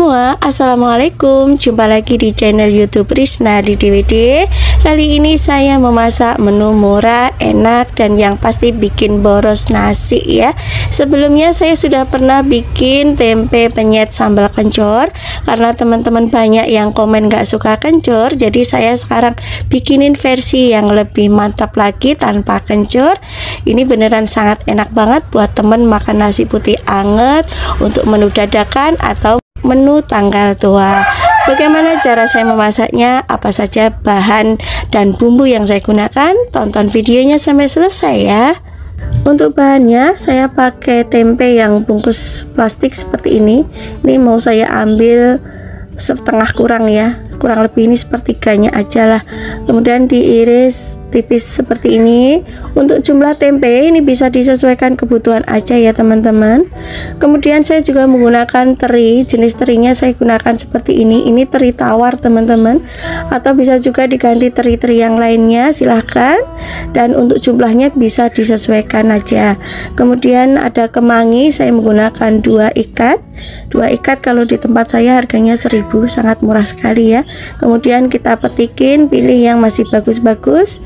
semua, assalamualaikum. Jumpa lagi di channel YouTube Rizna di DWD. Kali ini saya memasak menu murah, enak, dan yang pasti bikin boros nasi ya. Sebelumnya saya sudah pernah bikin tempe penyet sambal kencur. Karena teman-teman banyak yang komen gak suka kencur, jadi saya sekarang bikinin versi yang lebih mantap lagi tanpa kencur. Ini beneran sangat enak banget buat temen makan nasi putih anget, untuk menu dadakan atau menu tanggal tua. Bagaimana cara saya memasaknya, apa saja bahan dan bumbu yang saya gunakan, tonton videonya sampai selesai ya. Untuk bahannya saya pakai tempe yang bungkus plastik seperti ini. Ini mau saya ambil setengah kurang ya, kurang lebih ini sepertiganya aja lah. Kemudian diiris tipis seperti ini. Untuk jumlah tempe ini bisa disesuaikan kebutuhan aja ya teman-teman. Kemudian saya juga menggunakan teri, jenis terinya saya gunakan seperti ini teri tawar teman-teman, atau bisa juga diganti teri-teri yang lainnya, silahkan. Dan untuk jumlahnya bisa disesuaikan aja. Kemudian ada kemangi, saya menggunakan 2 ikat. 2 ikat kalau di tempat saya harganya 1000, sangat murah sekali ya. Kemudian kita petikin, pilih yang masih bagus-bagus.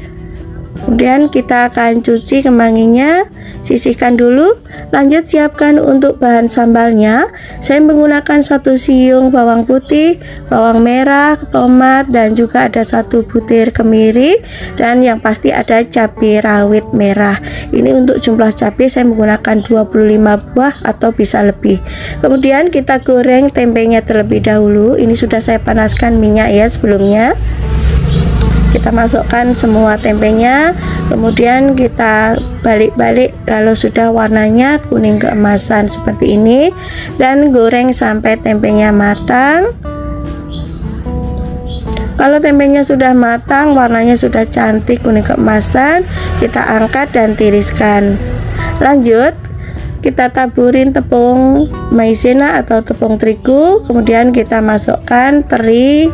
Kemudian kita akan cuci kemanginya, sisihkan dulu. Lanjut siapkan untuk bahan sambalnya. Saya menggunakan 1 siung bawang putih, bawang merah, tomat, dan juga ada 1 butir kemiri, dan yang pasti ada cabai rawit merah. Ini untuk jumlah cabai saya menggunakan 25 buah atau bisa lebih. Kemudian kita goreng tempenya terlebih dahulu. Ini sudah saya panaskan minyak ya sebelumnya. Kita masukkan semua tempenya, kemudian kita balik-balik kalau sudah warnanya kuning keemasan seperti ini, dan goreng sampai tempenya matang. Kalau tempenya sudah matang, warnanya sudah cantik kuning keemasan, kita angkat dan tiriskan. Lanjut kita taburin tepung maizena atau tepung terigu, kemudian kita masukkan teri.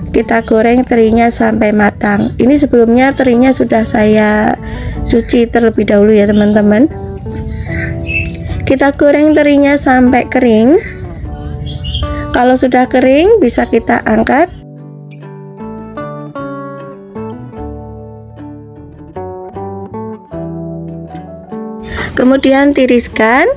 Kita goreng terinya sampai matang. Ini sebelumnya terinya sudah saya cuci terlebih dahulu ya teman-teman. Kita goreng terinya sampai kering. Kalau sudah kering bisa kita angkat. Kemudian tiriskan.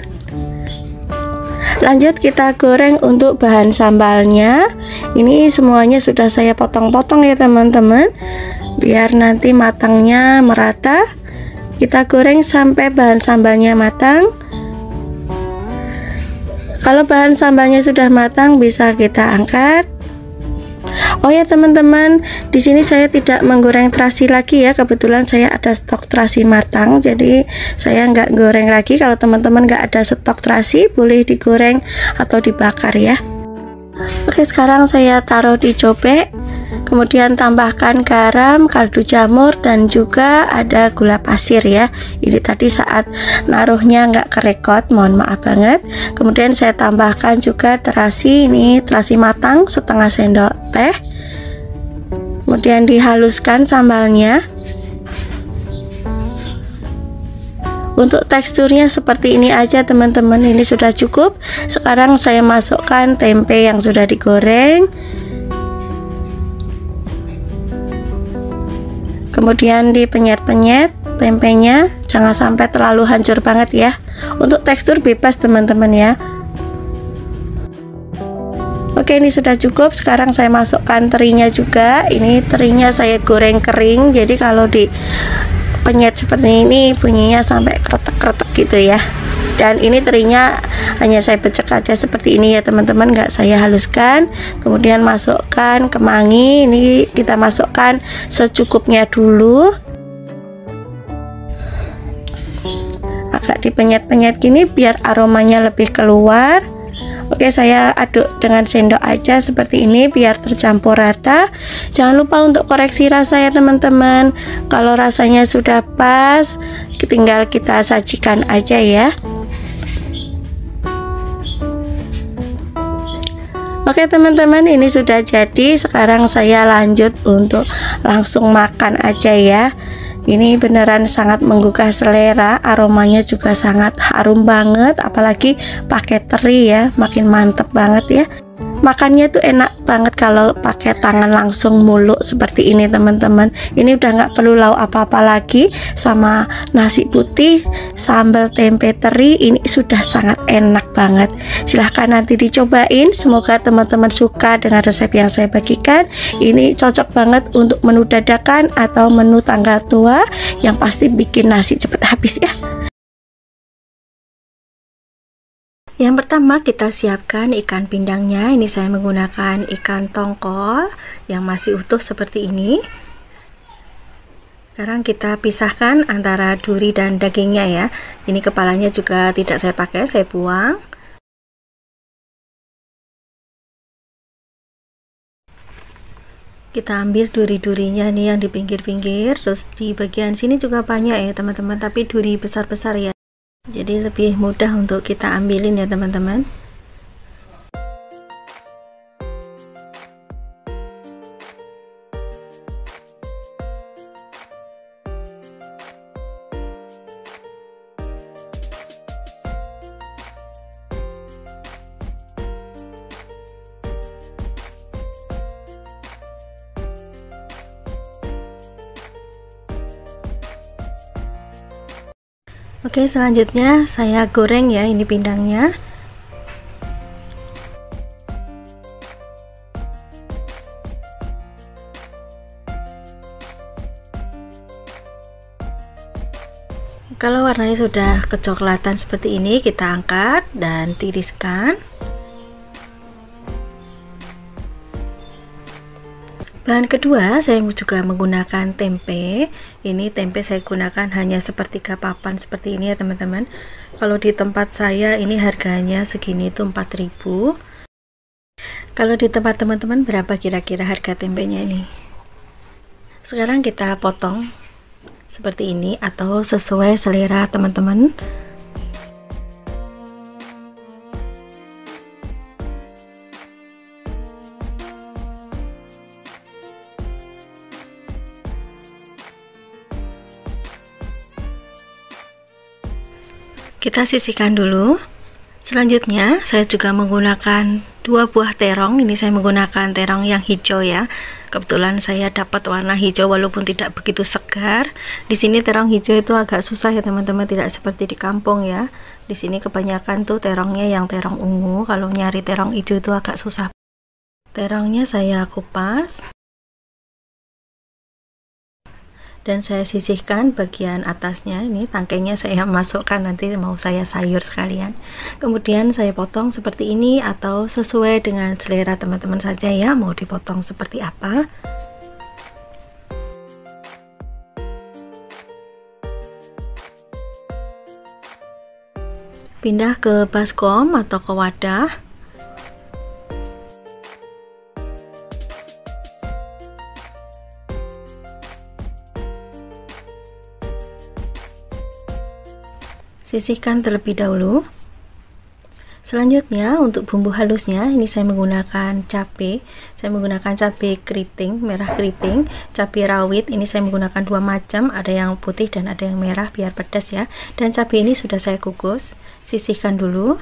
Lanjut kita goreng untuk bahan sambalnya. Ini semuanya sudah saya potong-potong ya teman-teman, biar nanti matangnya merata. Kita goreng sampai bahan sambalnya matang. Kalau bahan sambalnya sudah matang bisa kita angkat. Oh ya teman-teman, di sini saya tidak menggoreng terasi lagi ya. Kebetulan saya ada stok terasi matang, jadi saya nggak goreng lagi. Kalau teman-teman nggak ada stok terasi, boleh digoreng atau dibakar ya. Oke, sekarang saya taruh di cobek. Kemudian tambahkan garam, kaldu jamur, dan juga ada gula pasir ya. Ini tadi saat naruhnya nggak kerekot, mohon maaf banget. Kemudian saya tambahkan juga terasi, ini terasi matang setengah sendok teh. Kemudian dihaluskan sambalnya. Untuk teksturnya seperti ini aja teman-teman, ini sudah cukup. Sekarang saya masukkan tempe yang sudah digoreng. Kemudian dipenyet-penyet tempenya, jangan sampai terlalu hancur banget ya. Untuk tekstur bebas teman-teman ya. Oke, ini sudah cukup. Sekarang saya masukkan terinya juga. Ini terinya saya goreng kering, jadi kalau di penyet seperti ini bunyinya sampai kretek-kretek gitu ya. Dan ini terinya hanya saya becek aja seperti ini ya teman-teman, nggak saya haluskan. Kemudian masukkan kemangi, ini kita masukkan secukupnya dulu. Agak dipenyet-penyet gini biar aromanya lebih keluar. Oke, saya aduk dengan sendok aja seperti ini biar tercampur rata. Jangan lupa untuk koreksi rasa ya teman-teman. Kalau rasanya sudah pas, tinggal kita sajikan aja ya. Oke teman-teman, ini sudah jadi. Sekarang saya lanjut untuk langsung makan aja ya. Ini beneran sangat menggugah selera, aromanya juga sangat harum banget, apalagi pakai teri ya, makin mantep banget ya. makannya tuh enak banget kalau pakai tangan langsung muluk seperti ini teman-teman. Ini udah nggak perlu lauk apa-apa lagi, sama nasi putih sambal tempe teri ini sudah sangat enak banget. Silahkan nanti dicobain, semoga teman-teman suka dengan resep yang saya bagikan. Ini cocok banget untuk menu dadakan atau menu tanggal tua, yang pasti bikin nasi cepet habis ya. Yang pertama kita siapkan ikan pindangnya. Ini saya menggunakan ikan tongkol yang masih utuh seperti ini. Sekarang kita pisahkan antara duri dan dagingnya ya. Ini kepalanya juga tidak saya pakai, saya buang. Kita ambil duri-durinya nih yang di pinggir-pinggir, terus di bagian sini juga banyak ya teman-teman, tapi duri besar-besar ya. Jadi lebih mudah untuk kita ambilin ya teman-teman. Oke, selanjutnya saya goreng ya ini pindangnya. Kalau warnanya sudah kecoklatan seperti ini, kita angkat dan tiriskan. Bahan kedua, saya juga menggunakan tempe. Ini tempe saya gunakan hanya sepertiga papan seperti ini ya teman-teman. Kalau di tempat saya ini harganya segini itu 4.000. Kalau di tempat teman-teman berapa kira-kira harga tempenya ini? Sekarang kita potong seperti ini atau sesuai selera teman-teman. Kita sisihkan dulu. Selanjutnya saya juga menggunakan 2 buah terong. Ini saya menggunakan terong yang hijau ya. Kebetulan saya dapat warna hijau walaupun tidak begitu segar. Di sini terong hijau itu agak susah ya teman-teman, tidak seperti di kampung ya. Di sini kebanyakan tuh terongnya yang terong ungu. Kalau nyari terong hijau itu agak susah. Terongnya saya kupas. Dan saya sisihkan bagian atasnya, ini tangkainya saya masukkan, nanti mau saya sayur sekalian. Kemudian saya potong seperti ini atau sesuai dengan selera teman-teman saja ya, mau dipotong seperti apa. Pindah ke baskom atau ke wadah. Sisihkan terlebih dahulu. Selanjutnya untuk bumbu halusnya, ini saya menggunakan cabai. Saya menggunakan cabai keriting, merah keriting, cabai rawit. Ini saya menggunakan 2 macam, ada yang putih dan ada yang merah biar pedas ya. Dan cabai ini sudah saya kukus. Sisihkan dulu.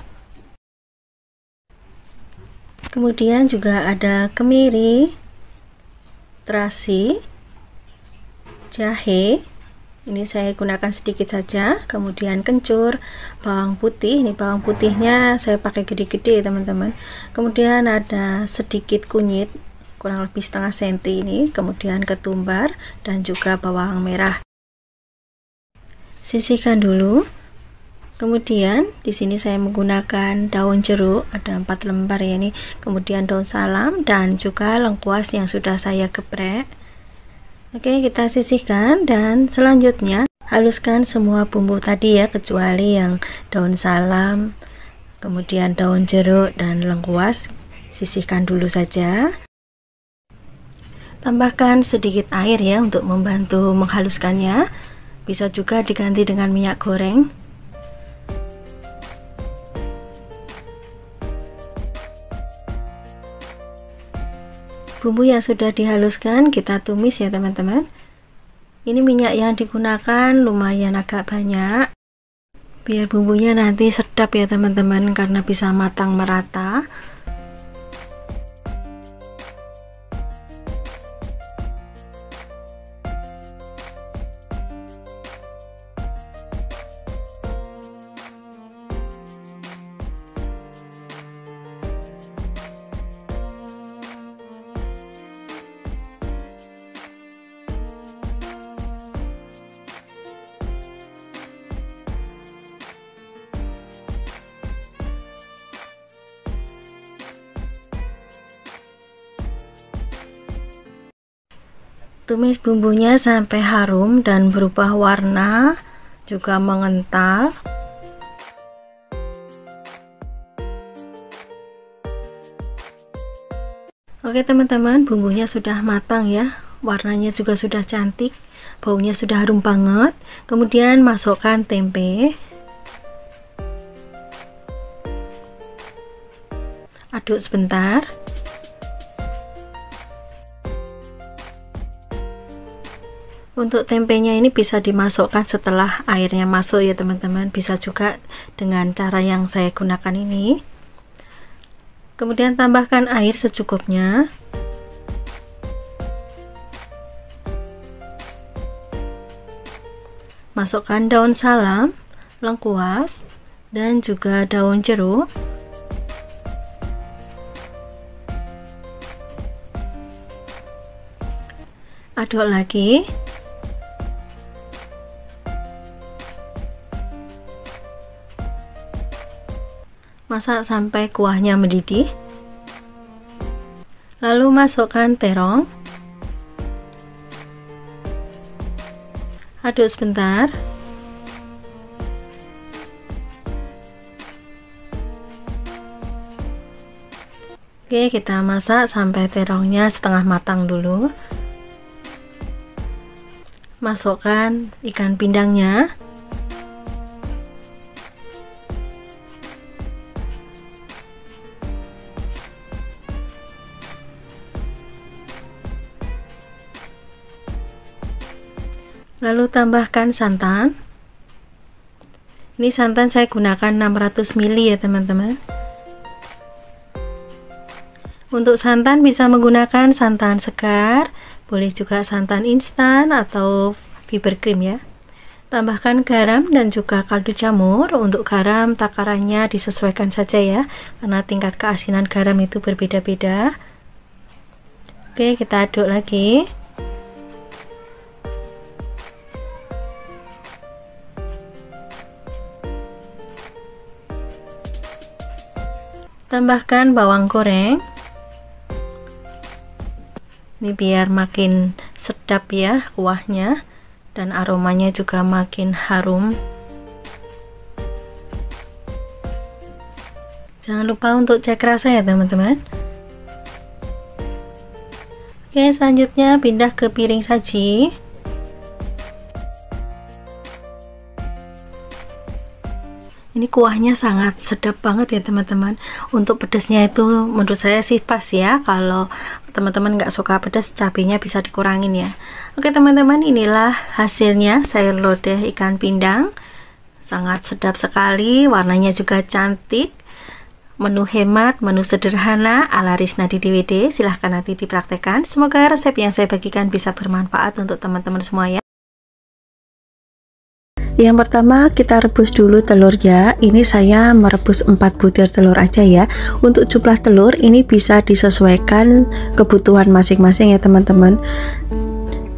Kemudian juga ada kemiri, terasi, jahe. Ini saya gunakan sedikit saja. Kemudian kencur, bawang putih. Ini bawang putihnya saya pakai gede-gede teman-teman. Kemudian ada sedikit kunyit, kurang lebih setengah senti ini. Kemudian ketumbar dan juga bawang merah. Sisihkan dulu. Kemudian di sini saya menggunakan daun jeruk, ada 4 lembar ya ini. Kemudian daun salam dan juga lengkuas yang sudah saya geprek. Oke, kita sisihkan dan selanjutnya haluskan semua bumbu tadi ya, kecuali yang daun salam, kemudian daun jeruk dan lengkuas. Sisihkan dulu saja. Tambahkan sedikit air ya untuk membantu menghaluskannya. Bisa juga diganti dengan minyak goreng. Bumbu yang sudah dihaluskan kita tumis ya teman-teman. Ini minyak yang digunakan lumayan agak banyak, biar bumbunya nanti sedap ya teman-teman, karena bisa matang merata. Tumis bumbunya sampai harum dan berubah warna, juga mengental. Oke teman-teman, bumbunya sudah matang ya, warnanya juga sudah cantik, baunya sudah harum banget. Kemudian masukkan tempe, aduk sebentar. Untuk tempenya ini bisa dimasukkan setelah airnya masuk ya teman-teman, bisa juga dengan cara yang saya gunakan ini. Kemudian tambahkan air secukupnya. Masukkan daun salam, lengkuas, dan juga daun jeruk. Aduk lagi. Masak sampai kuahnya mendidih. Lalu masukkan terong. Aduk sebentar. Oke, kita masak sampai terongnya setengah matang dulu. Masukkan ikan pindangnya. Lalu tambahkan santan. Ini santan saya gunakan 600 ml ya teman-teman. Untuk santan bisa menggunakan santan segar, boleh juga santan instan atau fiber cream ya. Tambahkan garam dan juga kaldu jamur. Untuk garam takarannya disesuaikan saja ya, karena tingkat keasinan garam itu berbeda-beda. Oke, kita aduk lagi. Tambahkan bawang goreng. Ini biar makin sedap ya kuahnya, dan aromanya juga makin harum. Jangan lupa untuk cek rasa ya teman-teman. Oke, selanjutnya pindah ke piring saji. Ini kuahnya sangat sedap banget ya teman-teman. Untuk pedasnya itu menurut saya sih pas ya. Kalau teman-teman nggak suka pedas, cabenya bisa dikurangin ya. Oke teman-teman, inilah hasilnya sayur lodeh ikan pindang. Sangat sedap sekali, warnanya juga cantik. Menu hemat, menu sederhana ala Risna di DWD. Silahkan nanti dipraktekkan. Semoga resep yang saya bagikan bisa bermanfaat untuk teman-teman semua ya. Yang pertama kita rebus dulu telurnya. Ini saya merebus 4 butir telur aja ya. Untuk jumlah telur ini bisa disesuaikan kebutuhan masing-masing ya teman-teman.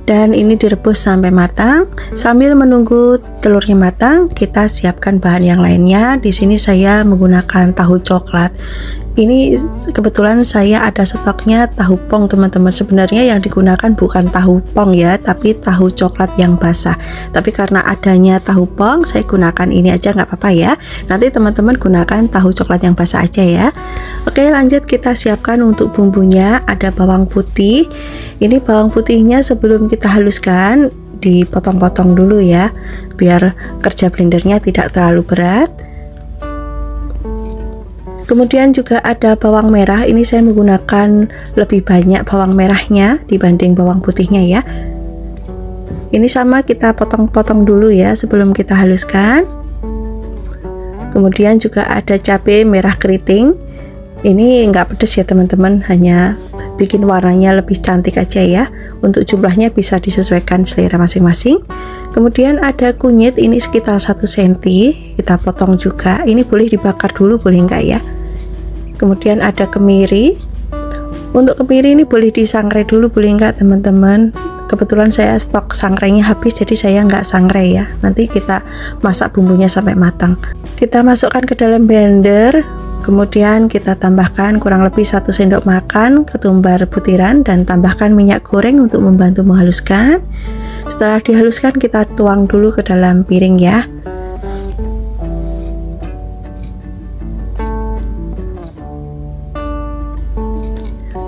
Dan ini direbus sampai matang. Sambil menunggu telurnya matang, kita siapkan bahan yang lainnya. Di sini saya menggunakan tahu coklat. Ini kebetulan saya ada stoknya tahu pong teman-teman. Sebenarnya yang digunakan bukan tahu pong ya, tapi tahu coklat yang basah. Tapi karena adanya tahu pong, saya gunakan ini aja nggak apa-apa ya. Nanti teman-teman gunakan tahu coklat yang basah aja ya. Oke, lanjut kita siapkan untuk bumbunya. Ada bawang putih. Ini bawang putihnya sebelum kita haluskan dipotong-potong dulu ya, biar kerja blendernya tidak terlalu berat. Kemudian juga ada bawang merah. Ini saya menggunakan lebih banyak bawang merahnya dibanding bawang putihnya ya. Ini sama kita potong-potong dulu ya sebelum kita haluskan. Kemudian juga ada cabai merah keriting. Ini enggak pedas ya teman-teman, hanya bikin warnanya lebih cantik aja ya. Untuk jumlahnya bisa disesuaikan selera masing-masing. Kemudian ada kunyit, ini sekitar 1 cm, kita potong juga. Ini boleh dibakar dulu, boleh enggak ya. Kemudian ada kemiri. Untuk kemiri ini boleh disangrai dulu, boleh enggak teman-teman. Kebetulan saya stok sangrainya habis, jadi saya enggak sangrai ya. Nanti kita masak bumbunya sampai matang. Kita masukkan ke dalam blender. Kemudian kita tambahkan kurang lebih 1 sendok makan ketumbar butiran dan tambahkan minyak goreng untuk membantu menghaluskan. Setelah dihaluskan kita tuang dulu ke dalam piring ya.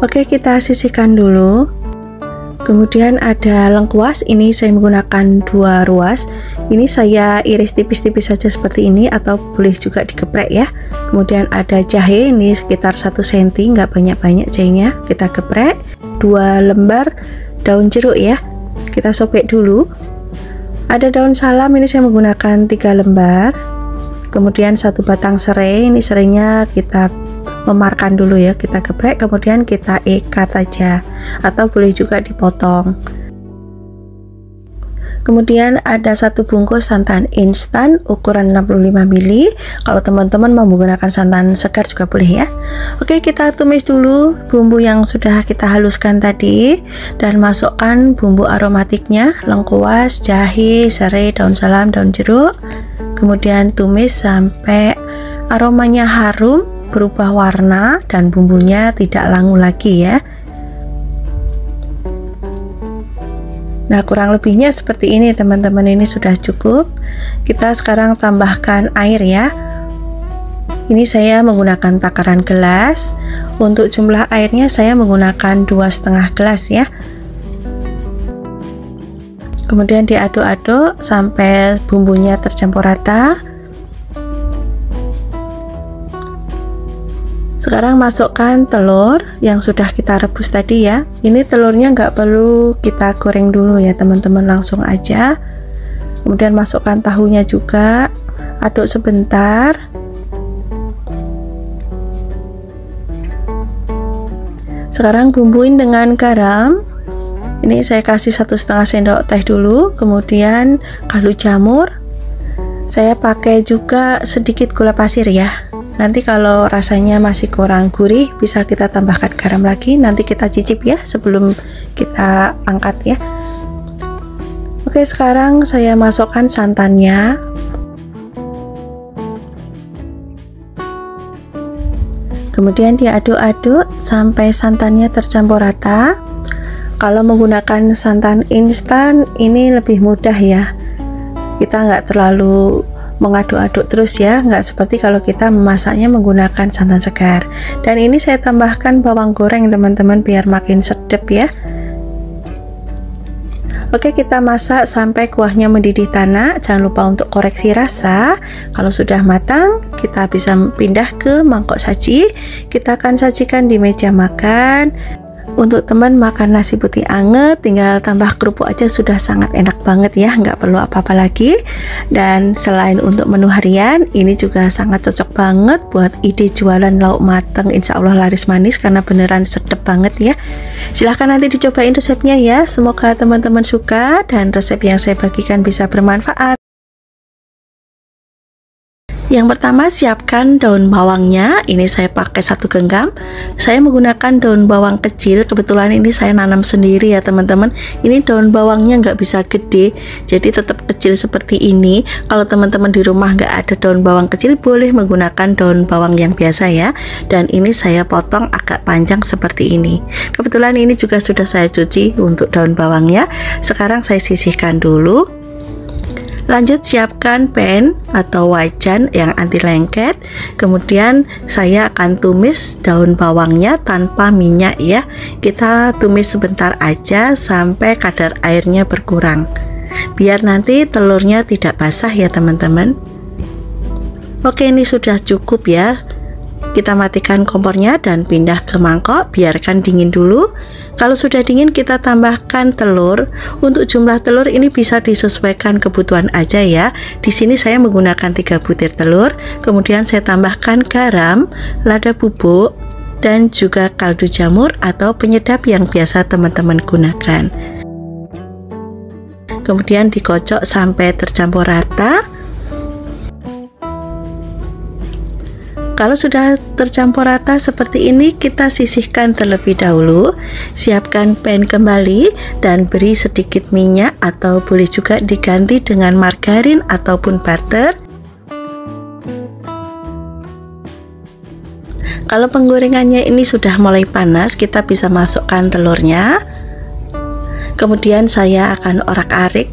Oke, kita sisihkan dulu. Kemudian ada lengkuas, ini saya menggunakan 2 ruas. Ini saya iris tipis-tipis saja seperti ini, atau boleh juga digeprek ya. Kemudian ada jahe, ini sekitar 1 cm, nggak banyak-banyak jahenya, kita geprek. 2 lembar daun jeruk ya, kita sobek dulu. Ada daun salam, ini saya menggunakan 3 lembar. Kemudian 1 batang serai, ini serainya kita memarkan dulu ya, kita geprek, kemudian kita ikat aja, atau boleh juga dipotong. Kemudian ada 1 bungkus santan instan ukuran 65 ml. Kalau teman-teman mau menggunakan santan segar juga boleh ya. Oke, kita tumis dulu bumbu yang sudah kita haluskan tadi dan masukkan bumbu aromatiknya, lengkuas, jahe, serai, daun salam, daun jeruk. Kemudian tumis sampai aromanya harum, berubah warna dan bumbunya tidak langu lagi ya. Nah, kurang lebihnya seperti ini teman-teman, ini sudah cukup. Kita sekarang tambahkan air ya. Ini saya menggunakan takaran gelas. Untuk jumlah airnya saya menggunakan 2,5 gelas ya. Kemudian diaduk-aduk sampai bumbunya tercampur rata. Sekarang masukkan telur yang sudah kita rebus tadi ya. Ini telurnya nggak perlu kita goreng dulu ya teman-teman, langsung aja. Kemudian masukkan tahunya juga, aduk sebentar. Sekarang bumbuin dengan garam. Ini saya kasih 1,5 sendok teh dulu. Kemudian kaldu jamur. Saya pakai juga sedikit gula pasir ya. Nanti kalau rasanya masih kurang gurih bisa kita tambahkan garam lagi. Nanti kita cicip ya sebelum kita angkat ya. Oke, sekarang saya masukkan santannya. Kemudian diaduk-aduk sampai santannya tercampur rata. Kalau menggunakan santan instan ini lebih mudah ya. Kita nggak terlalu mengaduk-aduk terus ya, nggak seperti kalau kita memasaknya menggunakan santan segar. Dan ini saya tambahkan bawang goreng teman-teman biar makin sedap ya. Oke, kita masak sampai kuahnya mendidih tanah. Jangan lupa untuk koreksi rasa. Kalau sudah matang kita bisa pindah ke mangkok saji. Kita akan sajikan di meja makan. Untuk teman makan nasi putih anget tinggal tambah kerupuk aja sudah sangat enak banget ya, nggak perlu apa-apa lagi. Dan selain untuk menu harian, ini juga sangat cocok banget buat ide jualan lauk mateng, insya Allah laris manis karena beneran sedap banget ya. Silahkan nanti dicobain resepnya ya, semoga teman-teman suka dan resep yang saya bagikan bisa bermanfaat. Yang pertama, siapkan daun bawangnya. Ini saya pakai 1 genggam. Saya menggunakan daun bawang kecil. Kebetulan ini saya nanam sendiri ya teman-teman. Ini daun bawangnya nggak bisa gede, jadi tetap kecil seperti ini. Kalau teman-teman di rumah nggak ada daun bawang kecil, boleh menggunakan daun bawang yang biasa ya. Dan ini saya potong agak panjang seperti ini. Kebetulan ini juga sudah saya cuci untuk daun bawangnya. Sekarang saya sisihkan dulu. Lanjut siapkan pan atau wajan yang anti lengket. Kemudian saya akan tumis daun bawangnya tanpa minyak ya. Kita tumis sebentar aja sampai kadar airnya berkurang, biar nanti telurnya tidak basah ya teman-teman. Oke, ini sudah cukup ya. Kita matikan kompornya dan pindah ke mangkok, biarkan dingin dulu. Kalau sudah dingin kita tambahkan telur. Untuk jumlah telur ini bisa disesuaikan kebutuhan aja ya. Di sini saya menggunakan 3 butir telur. Kemudian saya tambahkan garam, lada bubuk, dan juga kaldu jamur atau penyedap yang biasa teman-teman gunakan. Kemudian dikocok sampai tercampur rata. Kalau sudah tercampur rata seperti ini, kita sisihkan terlebih dahulu. Siapkan pan kembali dan beri sedikit minyak atau boleh juga diganti dengan margarin ataupun butter. Kalau penggorengannya ini sudah mulai panas, kita bisa masukkan telurnya. Kemudian saya akan orak-arik.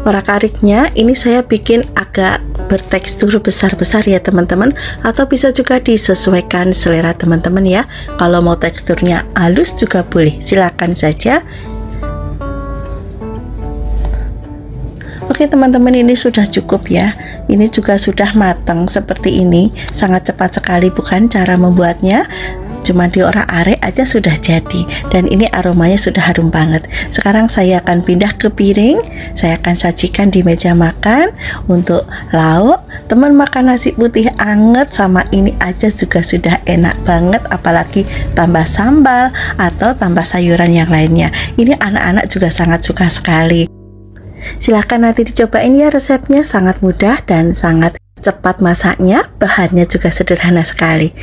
Orak-ariknya ini saya bikin agak bertekstur besar-besar ya teman-teman, atau bisa juga disesuaikan selera teman-teman ya. Kalau mau teksturnya halus juga boleh, silakan saja. Oke teman-teman, ini sudah cukup ya. Ini juga sudah matang seperti ini. Sangat cepat sekali bukan cara membuatnya? Cuma diorak-arik aja sudah jadi, dan ini aromanya sudah harum banget. Sekarang saya akan pindah ke piring. Saya akan sajikan di meja makan. Untuk lauk, teman makan nasi putih anget sama ini aja juga sudah enak banget, apalagi tambah sambal atau tambah sayuran yang lainnya. Ini anak-anak juga sangat suka sekali. Silahkan nanti dicobain ya, resepnya sangat mudah dan sangat cepat masaknya. Bahannya juga sederhana sekali.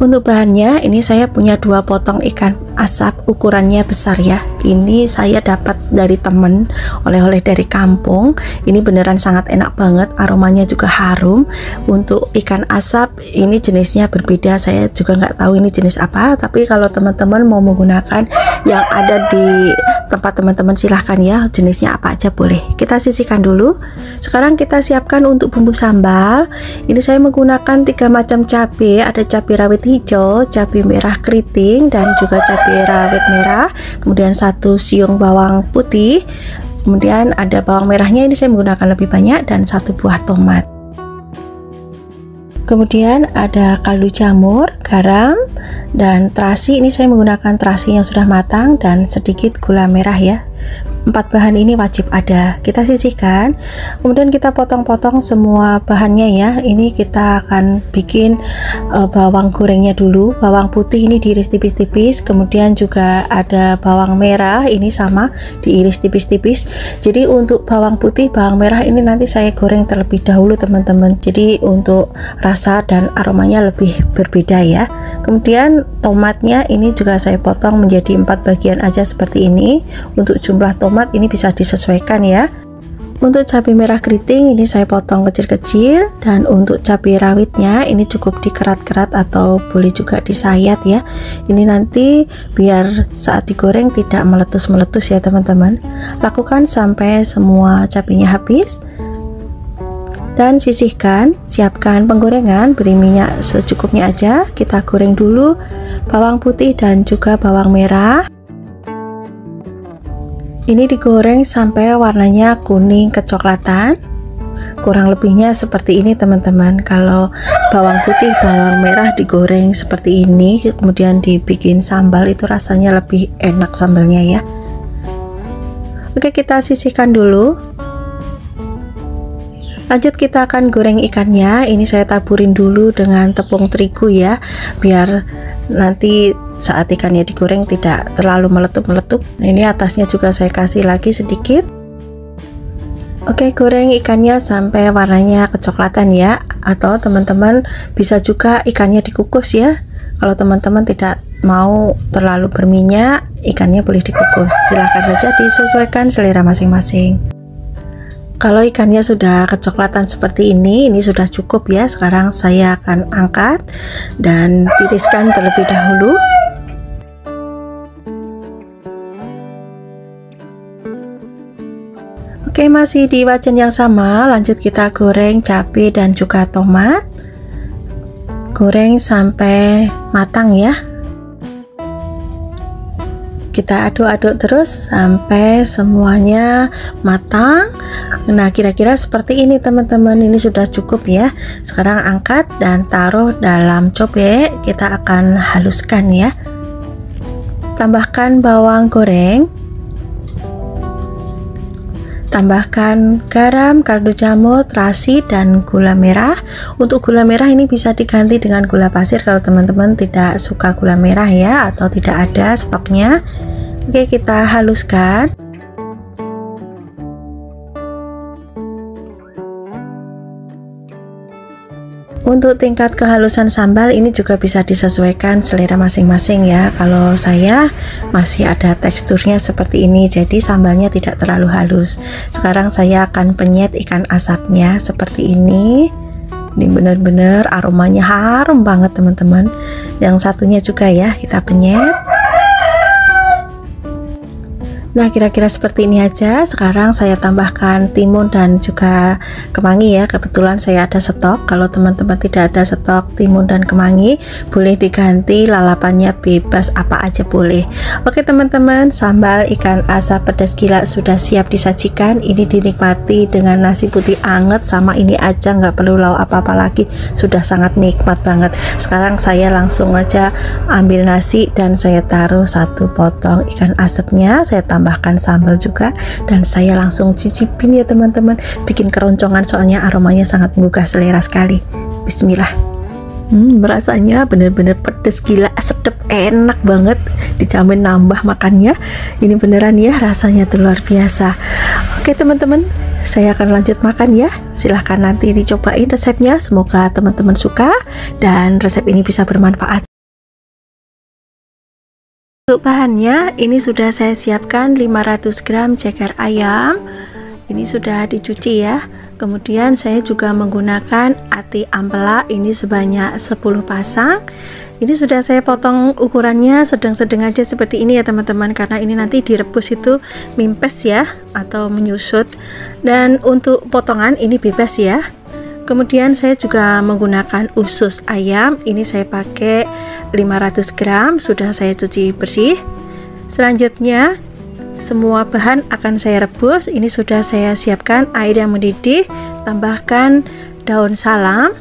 Untuk bahannya, ini saya punya 2 potong ikan asap, ukurannya besar ya. Ini saya dapat dari temen, oleh-oleh dari kampung. Ini beneran sangat enak banget, aromanya juga harum. Untuk ikan asap ini jenisnya berbeda, saya juga nggak tahu ini jenis apa. Tapi kalau teman-teman mau menggunakan yang ada di tempat teman-teman, silahkan ya, jenisnya apa aja boleh. Kita sisihkan dulu. Sekarang kita siapkan untuk bumbu sambal. Ini saya menggunakan 3 macam cabai. Ada cabai rawit hijau, cabai merah keriting, dan juga cabai rawit merah. Kemudian 1 siung bawang putih. Kemudian ada bawang merahnya, ini saya menggunakan lebih banyak, dan 1 buah tomat. Kemudian ada kaldu jamur, garam, dan terasi. Ini saya menggunakan terasi yang sudah matang, dan sedikit gula merah ya. 4 bahan ini wajib ada. Kita sisihkan, kemudian kita potong-potong semua bahannya ya. Ini kita akan bikin bawang gorengnya dulu. Bawang putih ini diiris tipis-tipis, kemudian juga ada bawang merah, ini sama diiris tipis-tipis. Jadi untuk bawang putih, bawang merah ini nanti saya goreng terlebih dahulu teman-teman. Jadi untuk rasa dan aromanya lebih berbeda ya. Kemudian tomatnya ini juga saya potong menjadi 4 bagian aja seperti ini. Untuk jumlah tomat ini bisa disesuaikan ya. Untuk cabai merah keriting ini saya potong kecil-kecil, dan untuk cabai rawitnya ini cukup dikerat-kerat atau boleh juga disayat ya. Ini nanti biar saat digoreng tidak meletus-meletus ya teman-teman. Lakukan sampai semua cabainya habis. Dan sisihkan, siapkan penggorengan, beri minyak secukupnya aja. Kita goreng dulu bawang putih dan juga bawang merah. Ini digoreng sampai warnanya kuning kecoklatan. Kurang lebihnya seperti ini teman-teman. Kalau bawang putih, bawang merah digoreng seperti ini, kemudian dibikin sambal, itu rasanya lebih enak sambalnya ya. Oke, kita sisihkan dulu. Lanjut kita akan goreng ikannya. Ini saya taburin dulu dengan tepung terigu ya, biar nanti saat ikannya digoreng tidak terlalu meletup-meletup. Nah, ini atasnya juga saya kasih lagi sedikit. Oke, goreng ikannya sampai warnanya kecoklatan ya, atau teman-teman bisa juga ikannya dikukus ya. Kalau teman-teman tidak mau terlalu berminyak, ikannya boleh dikukus. Silahkan saja, disesuaikan selera masing-masing. Kalau ikannya sudah kecoklatan seperti ini sudah cukup ya. Sekarang saya akan angkat dan tiriskan terlebih dahulu. Oke, masih di wajan yang sama, lanjut kita goreng cabai dan juga tomat. Goreng sampai matang ya. Kita aduk-aduk terus sampai semuanya matang. Nah, kira-kira seperti ini teman-teman. Ini sudah cukup ya. Sekarang angkat dan taruh dalam cobek. Kita akan haluskan ya. Tambahkan bawang goreng, tambahkan garam, kaldu jamur, terasi, dan gula merah. Untuk gula merah ini bisa diganti dengan gula pasir kalau teman-teman tidak suka gula merah ya, atau tidak ada stoknya. Oke, kita haluskan. Untuk tingkat kehalusan sambal ini juga bisa disesuaikan selera masing-masing ya. Kalau saya masih ada teksturnya seperti ini, jadi sambalnya tidak terlalu halus. Sekarang saya akan penyet ikan asapnya seperti ini. Ini benar-benar aromanya harum banget teman-teman. Yang satunya juga ya kita penyet. Nah, kira-kira seperti ini aja. Sekarang saya tambahkan timun dan juga kemangi ya. Kebetulan saya ada stok. Kalau teman-teman tidak ada stok timun dan kemangi, boleh diganti, lalapannya bebas apa aja boleh. Oke teman-teman, sambal ikan asap pedas gila sudah siap disajikan. Ini dinikmati dengan nasi putih anget sama ini aja, nggak perlu lauk apa-apa lagi. Sudah sangat nikmat banget. Sekarang saya langsung aja ambil nasi dan saya taruh satu potong ikan asapnya. Saya tambahkan sambal juga dan saya langsung cicipin ya teman-teman. Bikin keroncongan soalnya aromanya sangat menggugah selera sekali. Bismillah. Rasanya bener-bener pedes gila, sedep, enak banget, dijamin nambah makannya. Ini beneran ya, rasanya tuh luar biasa. Oke teman-teman, saya akan lanjut makan ya. Silahkan nanti dicobain resepnya. Semoga teman-teman suka dan resep ini bisa bermanfaat. Untuk bahannya, ini sudah saya siapkan 500 gram ceker ayam. Ini sudah dicuci ya. Kemudian saya juga menggunakan ati ampela, ini sebanyak 10 pasang. Ini sudah saya potong ukurannya sedang-sedang aja seperti ini ya teman-teman, karena ini nanti direbus itu mimpes ya atau menyusut. Dan untuk potongan ini bebas ya. Kemudian saya juga menggunakan usus ayam, ini saya pakai 500 gram, sudah saya cuci bersih. Selanjutnya semua bahan akan saya rebus. Ini sudah saya siapkan air yang mendidih, tambahkan daun salam,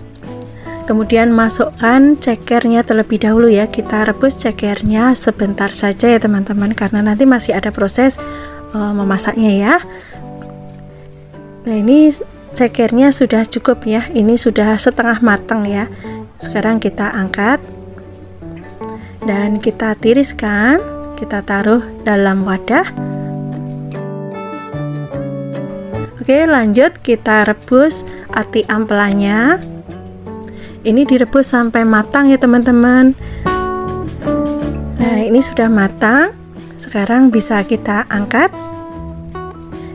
kemudian masukkan cekernya terlebih dahulu ya. Kita rebus cekernya sebentar saja ya teman-teman, karena nanti masih ada proses memasaknya ya. Nah, ini cekernya sudah cukup ya, ini sudah setengah matang ya. Sekarang kita angkat dan kita tiriskan, kita taruh dalam wadah. Oke, lanjut kita rebus ati ampelanya. Ini direbus sampai matang ya teman-teman. Nah, ini sudah matang. Sekarang bisa kita angkat,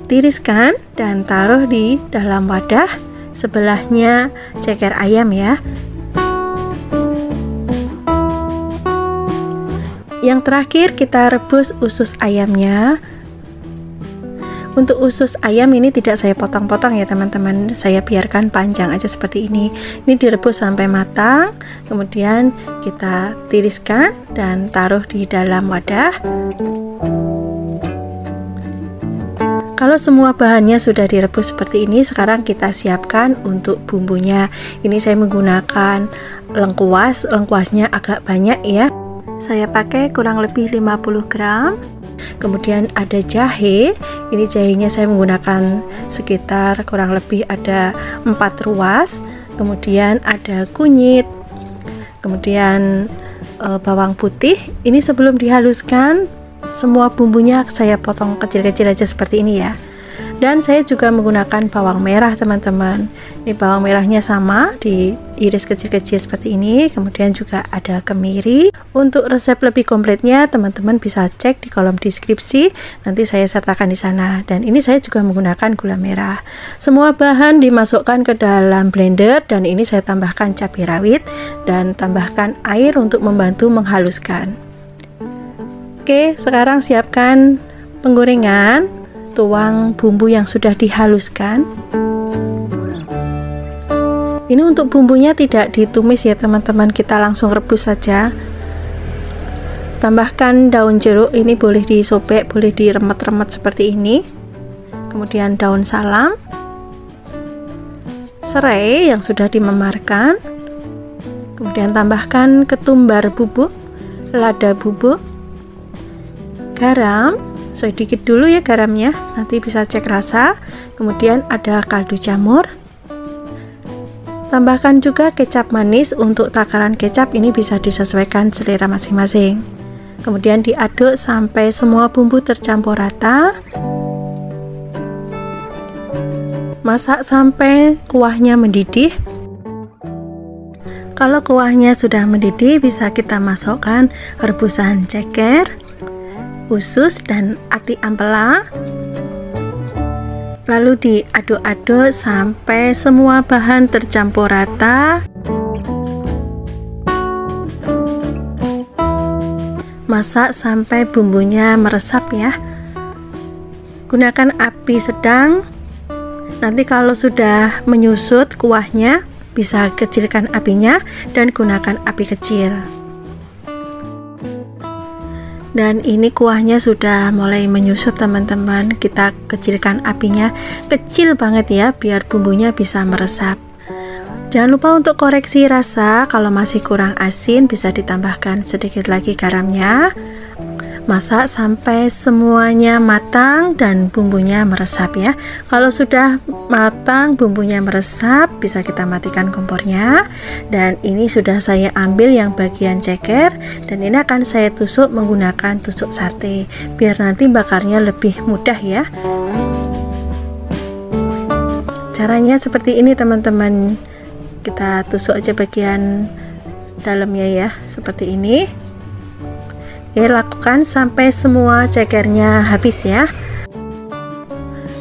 tiriskan dan taruh di dalam wadah. Sebelahnya ceker ayam ya. Yang terakhir kita rebus usus ayamnya. Untuk usus ayam ini tidak saya potong-potong ya teman-teman, saya biarkan panjang aja seperti ini. Ini direbus sampai matang, kemudian kita tiriskan dan taruh di dalam wadah. Kalau semua bahannya sudah direbus seperti ini, sekarang kita siapkan untuk bumbunya. Ini saya menggunakan lengkuas, lengkuasnya agak banyak ya. Saya pakai kurang lebih 50 gram. Kemudian ada jahe. Ini jahenya saya menggunakan sekitar kurang lebih ada 4 ruas. Kemudian ada kunyit. Kemudian bawang putih. Ini sebelum dihaluskan, semua bumbunya saya potong kecil-kecil aja seperti ini ya. Dan saya juga menggunakan bawang merah teman-teman. Ini bawang merahnya sama, diiris kecil-kecil seperti ini. Kemudian juga ada kemiri. Untuk resep lebih kompletnya teman-teman bisa cek di kolom deskripsi, nanti saya sertakan di sana. Dan ini saya juga menggunakan gula merah. Semua bahan dimasukkan ke dalam blender dan ini saya tambahkan cabai rawit dan tambahkan air untuk membantu menghaluskan. Oke, sekarang siapkan penggorengan. Tuang bumbu yang sudah dihaluskan. Ini untuk bumbunya tidak ditumis ya teman-teman, kita langsung rebus saja. Tambahkan daun jeruk, ini boleh disobek, boleh diremet-remet seperti ini. Kemudian daun salam, serai yang sudah dimemarkan. Kemudian tambahkan ketumbar bubuk, lada bubuk, garam sedikit dulu ya garamnya, nanti bisa cek rasa. Kemudian ada kaldu jamur. Tambahkan juga kecap manis. Untuk takaran kecap ini bisa disesuaikan selera masing-masing. Kemudian diaduk sampai semua bumbu tercampur rata. Masak sampai kuahnya mendidih. Kalau kuahnya sudah mendidih, bisa kita masukkan rebusan ceker, usus dan ati ampela. Lalu diaduk-aduk sampai semua bahan tercampur rata. Masak sampai bumbunya meresap ya. Gunakan api sedang. Nanti kalau sudah menyusut kuahnya, bisa kecilkan apinya dan gunakan api kecil. Dan ini kuahnya sudah mulai menyusut teman-teman. Kita kecilkan apinya kecil banget ya, biar bumbunya bisa meresap. Jangan lupa untuk koreksi rasa, kalau masih kurang asin bisa ditambahkan sedikit lagi garamnya. Masak sampai semuanya matang dan bumbunya meresap ya. Kalau sudah matang, bumbunya meresap, bisa kita matikan kompornya. Dan ini sudah saya ambil yang bagian ceker, dan ini akan saya tusuk menggunakan tusuk sate biar nanti bakarnya lebih mudah ya. Caranya seperti ini teman-teman. Kita tusuk aja bagian dalamnya ya, seperti ini. Oke, lakukan sampai semua cekernya habis ya.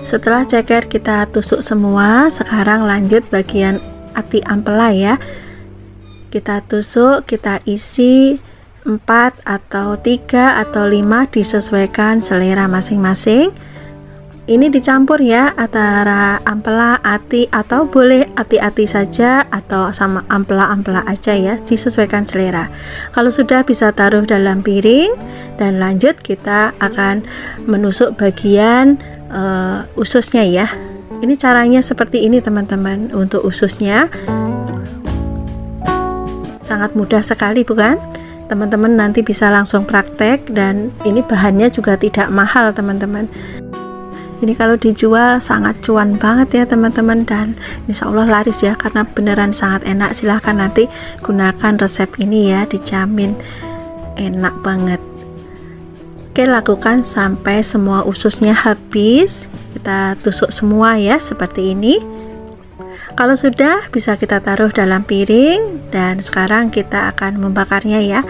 Setelah ceker kita tusuk semua, sekarang lanjut bagian ati ampela ya. Kita tusuk, kita isi 4 atau 3 atau 5, disesuaikan selera masing-masing. Ini dicampur ya, antara ampela, ati, atau boleh ati-ati saja atau sama ampela-ampela aja ya, disesuaikan selera. Kalau sudah, bisa taruh dalam piring dan lanjut kita akan menusuk bagian ususnya ya. Ini caranya seperti ini teman-teman. Untuk ususnya sangat mudah sekali bukan? Teman-teman nanti bisa langsung praktek, dan ini bahannya juga tidak mahal teman-teman. Ini kalau dijual sangat cuan banget ya teman-teman, dan insya Allah laris ya, karena beneran sangat enak. Silahkan nanti gunakan resep ini ya, dijamin enak banget. Oke, lakukan sampai semua ususnya habis. Kita tusuk semua ya, seperti ini. Kalau sudah, bisa kita taruh dalam piring, dan sekarang kita akan membakarnya ya.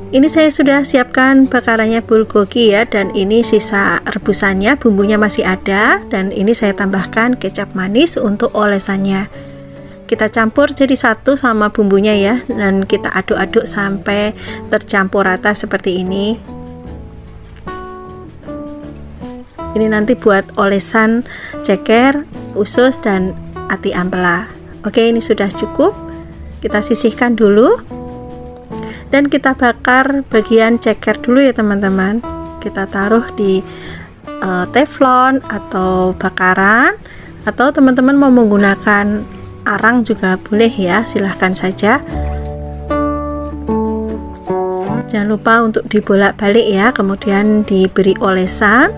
Ini saya sudah siapkan bakarannya bulgogi ya, dan ini sisa rebusannya, bumbunya masih ada, dan ini saya tambahkan kecap manis untuk olesannya. Kita campur jadi satu sama bumbunya ya, dan kita aduk-aduk sampai tercampur rata seperti ini. Ini nanti buat olesan ceker, usus, dan ati ampela. Oke, ini sudah cukup. Kita sisihkan dulu. Dan kita bakar bagian ceker dulu ya teman-teman. Kita taruh di teflon atau bakaran, atau teman-teman mau menggunakan arang juga boleh ya, silahkan saja. Jangan lupa untuk dibolak-balik ya, kemudian diberi olesan.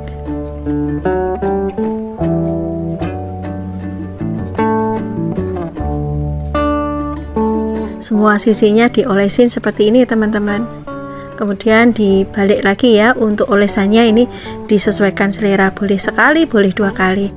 Semua sisinya diolesin seperti ini teman-teman. Kemudian dibalik lagi ya, untuk olesannya ini disesuaikan selera, boleh sekali, boleh 2 kali.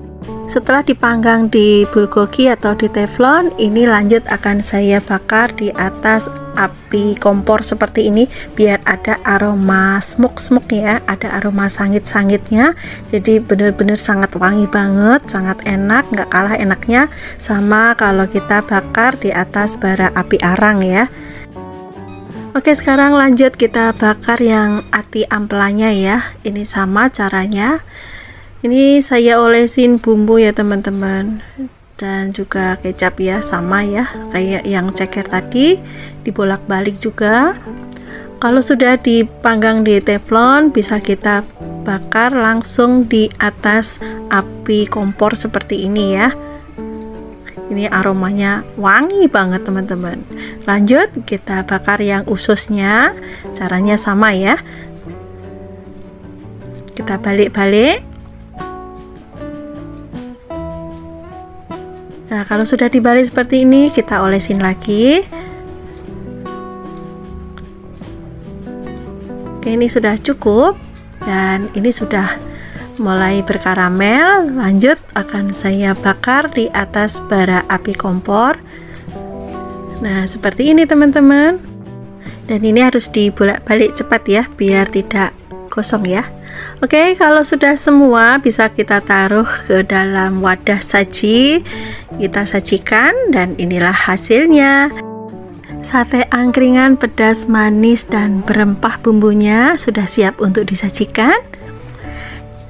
Setelah dipanggang di bulgogi atau di teflon, ini lanjut akan saya bakar di atas api kompor seperti ini, biar ada aroma smoke ya, ada aroma sangit-sangitnya. Jadi benar-benar sangat wangi banget, sangat enak, nggak kalah enaknya sama kalau kita bakar di atas bara api arang ya. Oke, sekarang lanjut kita bakar yang ati ampelanya ya. Ini sama caranya. Ini saya olesin bumbu ya teman-teman, dan juga kecap ya, sama ya kayak yang ceker tadi, dibolak-balik juga. Kalau sudah dipanggang di teflon, bisa kita bakar langsung di atas api kompor seperti ini ya. Ini aromanya wangi banget teman-teman. Lanjut kita bakar yang ususnya, caranya sama ya. Kita balik-balik. Nah, kalau sudah dibalik seperti ini, kita olesin lagi. Oke, ini sudah cukup, dan ini sudah mulai berkaramel. Lanjut akan saya bakar di atas bara api kompor. Nah, seperti ini teman-teman. Dan ini harus dibolak-balik cepat ya, biar tidak gosong ya. Oke, kalau sudah semua bisa kita taruh ke dalam wadah saji, kita sajikan, dan inilah hasilnya. Sate angkringan pedas, manis, dan berempah bumbunya sudah siap untuk disajikan.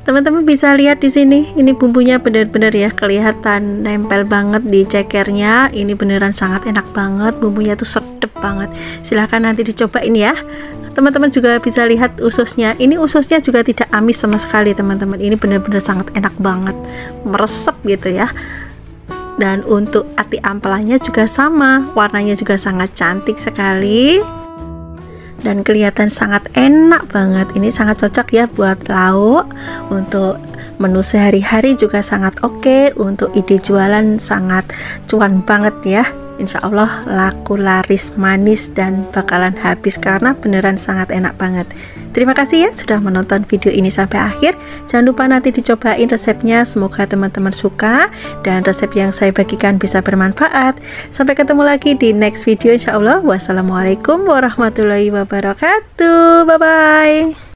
Teman-teman bisa lihat di sini, ini bumbunya benar-benar ya kelihatan nempel banget di cekernya. Ini beneran sangat enak banget, bumbunya tuh sedep banget. Silahkan nanti dicobain ya. Teman-teman juga bisa lihat ususnya. Ini ususnya juga tidak amis sama sekali teman-teman. Ini benar-benar sangat enak banget, meresep gitu ya. Dan untuk ati ampelannya juga sama, warnanya juga sangat cantik sekali dan kelihatan sangat enak banget. Ini sangat cocok ya buat lauk, untuk menu sehari-hari juga sangat oke, untuk ide jualan sangat cuan banget ya. Insya Allah laku laris manis dan bakalan habis karena beneran sangat enak banget. Terima kasih ya sudah menonton video ini sampai akhir. Jangan lupa nanti dicobain resepnya, semoga teman-teman suka dan resep yang saya bagikan bisa bermanfaat. Sampai ketemu lagi di next video insya Allah. Wassalamualaikum warahmatullahi wabarakatuh. Bye bye.